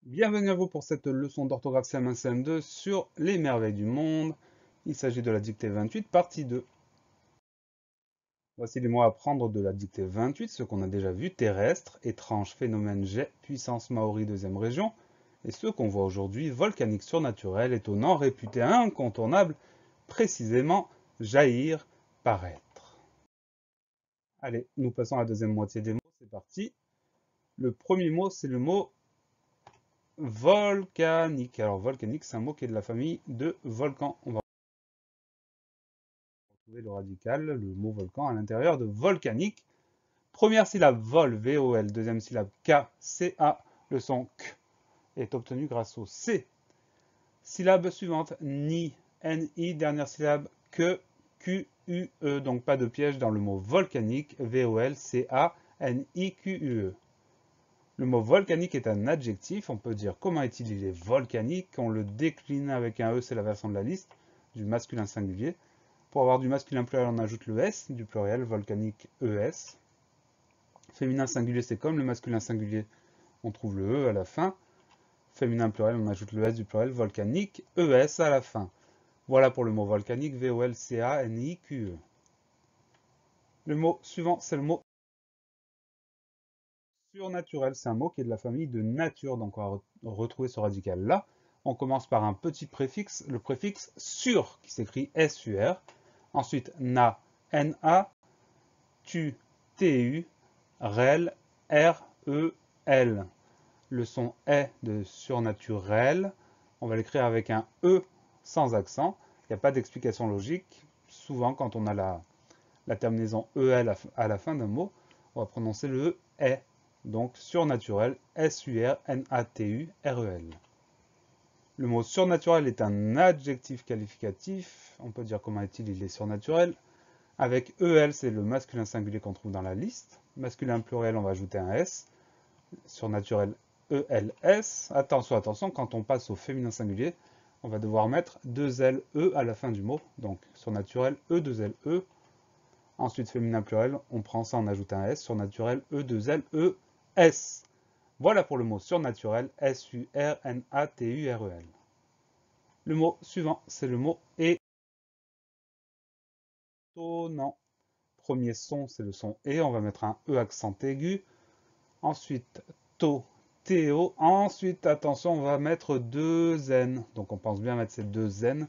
Bienvenue à vous pour cette leçon d'orthographe CM1 CM2 sur les merveilles du monde. Il s'agit de la dictée 28, partie 2. Voici les mots à prendre de la dictée 28, ce qu'on a déjà vu: terrestre, étrange, phénomène, jet, puissance, maori, deuxième région. Et ce qu'on voit aujourd'hui: volcanique, surnaturel, étonnant, réputé, incontournable, précisément, jaillir, paraître. Allez, nous passons à la deuxième moitié des mots, c'est parti. Le premier mot, c'est le mot volcanique. Alors, volcanique, c'est un mot qui est de la famille de volcan. On va trouver le radical, le mot volcan, à l'intérieur de volcanique. Première syllabe, vol, V-O-L. Deuxième syllabe, K, C-A. Le son K est obtenu grâce au C. Syllabe suivante, ni, N-I. Dernière syllabe, que, Q-U-E. Donc pas de piège dans le mot volcanique, V-O-L-C-A-N-I-Q-U-E. Le mot volcanique est un adjectif. On peut dire comment est-il, il est volcanique. On le décline avec un E, c'est la version de la liste, du masculin singulier. Pour avoir du masculin pluriel, on ajoute le S, du pluriel, volcanique ES. Féminin singulier, c'est comme le masculin singulier, on trouve le E à la fin. Féminin pluriel, on ajoute le S du pluriel, volcanique ES à la fin. Voilà pour le mot volcanique, V-O-L-C-A-N-I-Q-E. Le mot suivant, c'est le mot surnaturel. C'est un mot qui est de la famille de nature, donc on va retrouver ce radical là. On commence par un petit préfixe, le préfixe sur, qui s'écrit S-U-R. Ensuite, na, N-A, tu, T-U, rel, R-E-L. Le son est de surnaturel. On va l'écrire avec un E sans accent. Il n'y a pas d'explication logique. Souvent, quand on a la terminaison EL à la fin d'un mot, on va prononcer le E est. Donc surnaturel, S-U-R-N-A-T-U-R-E-L. Le mot surnaturel est un adjectif qualificatif. On peut dire comment est-il, il est surnaturel. Avec EL, c'est le masculin singulier qu'on trouve dans la liste. Masculin pluriel, on va ajouter un S. Surnaturel, ELS. Attention, attention, quand on passe au féminin singulier, on va devoir mettre deux L, E à la fin du mot. Donc surnaturel, E, 2 L, E. Ensuite, féminin pluriel, on prend ça, on ajoute un S. Surnaturel, E, 2 L, E, S. Voilà pour le mot surnaturel, S-U-R-N-A-T-U-R-E-L. Le mot suivant, c'est le mot étonnant. Premier son, c'est le son E. On va mettre un E accent aigu. Ensuite, to, T-O. Ensuite, attention, on va mettre deux N. Donc on pense bien mettre ces deux N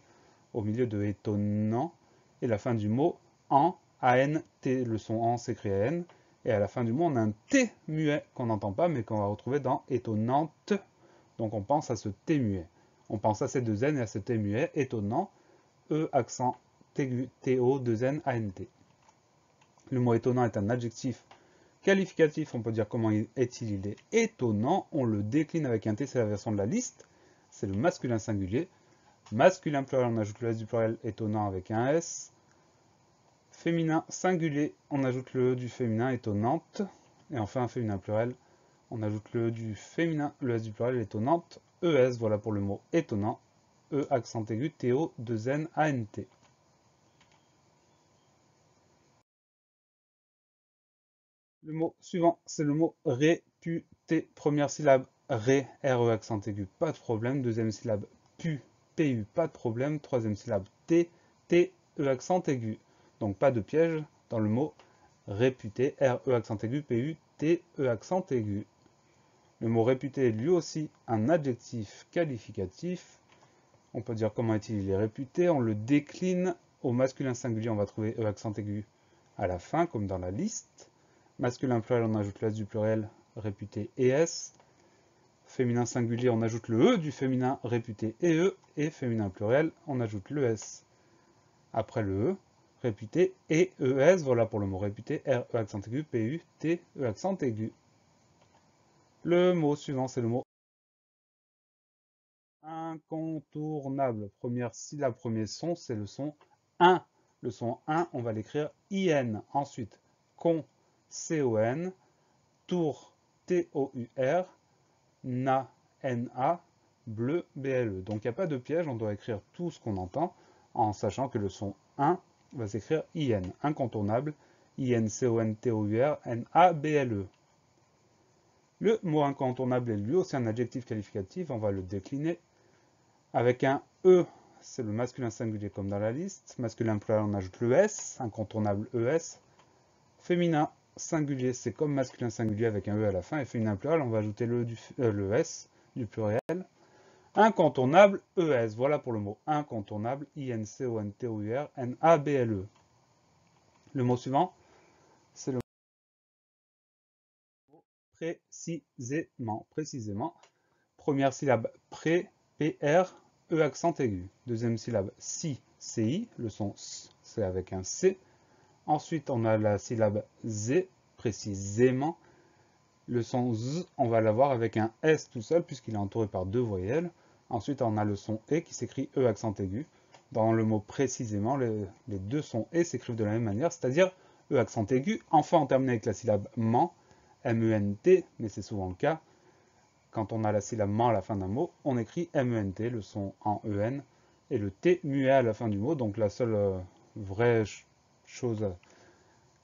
au milieu de étonnant. Et la fin du mot, en, A-N-T. Le son en s'écrit N. Et à la fin du mot, on a un T muet qu'on n'entend pas, mais qu'on va retrouver dans étonnante. Donc on pense à ce T muet. On pense à ces deux N et à ce T muet, étonnant, E accent aigu, T-O, deux N, A-N-T. Le mot étonnant est un adjectif qualificatif. On peut dire comment est-il, il est étonnant. On le décline avec un T, c'est la version de la liste. C'est le masculin singulier. Masculin pluriel, on ajoute le S du pluriel étonnant avec un S. Féminin singulier, on ajoute le E du féminin étonnante. Et enfin, féminin pluriel, on ajoute le E du féminin, le S du pluriel étonnante, ES. Voilà pour le mot étonnant. E accent aigu, TO, 2 N, ANT. Le mot suivant, c'est le mot réputé. Première syllabe, ré, RE accent aigu, pas de problème. Deuxième syllabe, pu, PU, pas de problème. Troisième syllabe, T, TE accent aigu. Donc pas de piège dans le mot réputé, RE accent aigu, PU, TE accent aigu. Le mot réputé est lui aussi un adjectif qualificatif. On peut dire comment est-il, il est réputé. On le décline au masculin singulier, on va trouver E accent aigu à la fin, comme dans la liste. Masculin pluriel, on ajoute le S du pluriel, réputé et S. Féminin singulier, on ajoute le E du féminin, réputé et E. Et féminin pluriel, on ajoute le S après le E, réputé et ES. Voilà pour le mot réputé, R, E accent aigu, P, U, T, E accent aigu. Le mot suivant, c'est le mot incontournable. Première syllabe, premier son, c'est le son 1. Le son 1, on va l'écrire IN. Ensuite, con, C-O-N, tour, T-O-U-R, na, N-A, bleu, B-L-E. Donc il n'y a pas de piège, on doit écrire tout ce qu'on entend en sachant que le son 1 va s'écrire IN. Incontournable, IN-C-O-N-T-O-U-R, N-A-B-L-E. Le mot incontournable est lui aussi un adjectif qualificatif, on va le décliner. Avec un E, c'est le masculin singulier comme dans la liste. Masculin pluriel, on ajoute le S, incontournable ES. Féminin singulier, c'est comme masculin singulier avec un E à la fin. Et féminin pluriel, on va ajouter le S du pluriel. Incontournable ES, voilà pour le mot incontournable, INCONTOURNABLE. Le mot suivant, c'est le mot précisément. Précisément. Première syllabe pré, PR, E accent aigu. Deuxième syllabe si, CI, le son S, c'est avec un C. Ensuite, on a la syllabe Z, précisément. Le son Z, on va l'avoir avec un S tout seul, puisqu'il est entouré par deux voyelles. Ensuite, on a le son E qui s'écrit E accent aigu. Dans le mot précisément, les deux sons E s'écrivent de la même manière, c'est-à-dire E accent aigu. Enfin, on termine avec la syllabe ment, M-E-N-T, mais c'est souvent le cas. Quand on a la syllabe ment à la fin d'un mot, on écrit M-E-N-T, le son en E-N, et le T muet à la fin du mot. Donc la seule vraie chose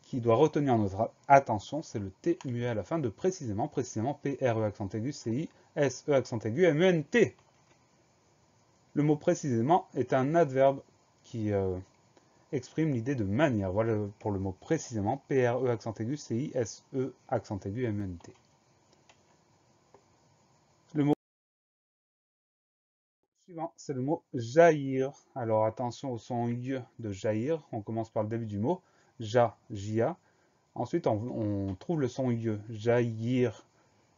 qui doit retenir notre attention, c'est le T muet à la fin de précisément, précisément P-R-E accent aigu, C-I, S-E accent aigu, M-E-N-T. Le mot précisément est un adverbe qui exprime l'idée de manière. Voilà pour le mot précisément, P-R-E accent aigu, C-I, S-E accent aigu, M-E-N-T. Le mot suivant, c'est le mot jaillir. Alors attention au son Y de jaillir. On commence par le début du mot. Ja, J-A. Ensuite, on trouve le son Y, jaillir.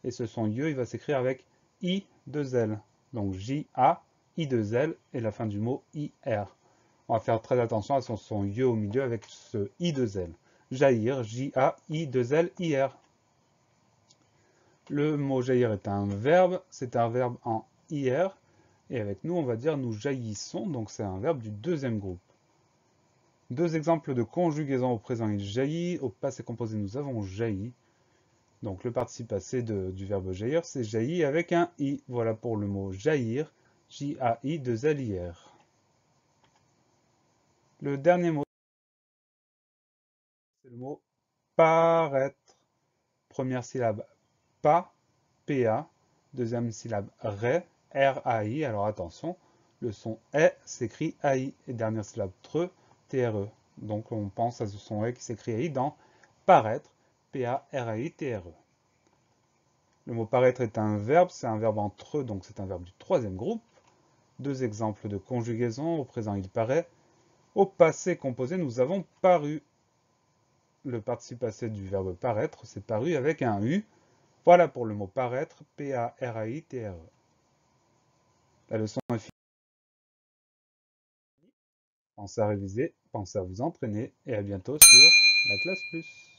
Et ce son Y, il va s'écrire avec I, 2 L. Donc J-A, I, 2 L, et la fin du mot I-R. On va faire très attention à son son Y au milieu avec ce I, 2 L. Jaillir, J-A-I, 2 L, I-R. Le mot jaillir est un verbe. C'est un verbe en IR. Et avec nous, on va dire nous jaillissons, donc c'est un verbe du deuxième groupe. Deux exemples de conjugaison au présent, il jaillit. Au passé composé, nous avons jailli. Donc le participe passé du verbe jaillir, c'est jailli avec un i. Voilà pour le mot jaillir, J-A-I, 2 L-I-R. Le dernier mot, c'est le mot paraître. Première syllabe pa, P-A. Deuxième syllabe ré, R-A-I. Alors attention, le son est s'écrit AI. Et dernière syllabe tre, T-R-E. Donc on pense à ce son est qui s'écrit AI dans paraître, P-A-R-A-I-T-R-E. Le mot paraître est un verbe, c'est un verbe en tre, donc c'est un verbe du troisième groupe. Deux exemples de conjugaison, au présent il paraît. Au passé composé, nous avons paru. Le participe passé du verbe paraître, c'est paru avec un U. Voilà pour le mot paraître, P-A-R-A-I-T-R-E. La leçon est finie. Pensez à réviser, pensez à vous entraîner et à bientôt sur la classe plus.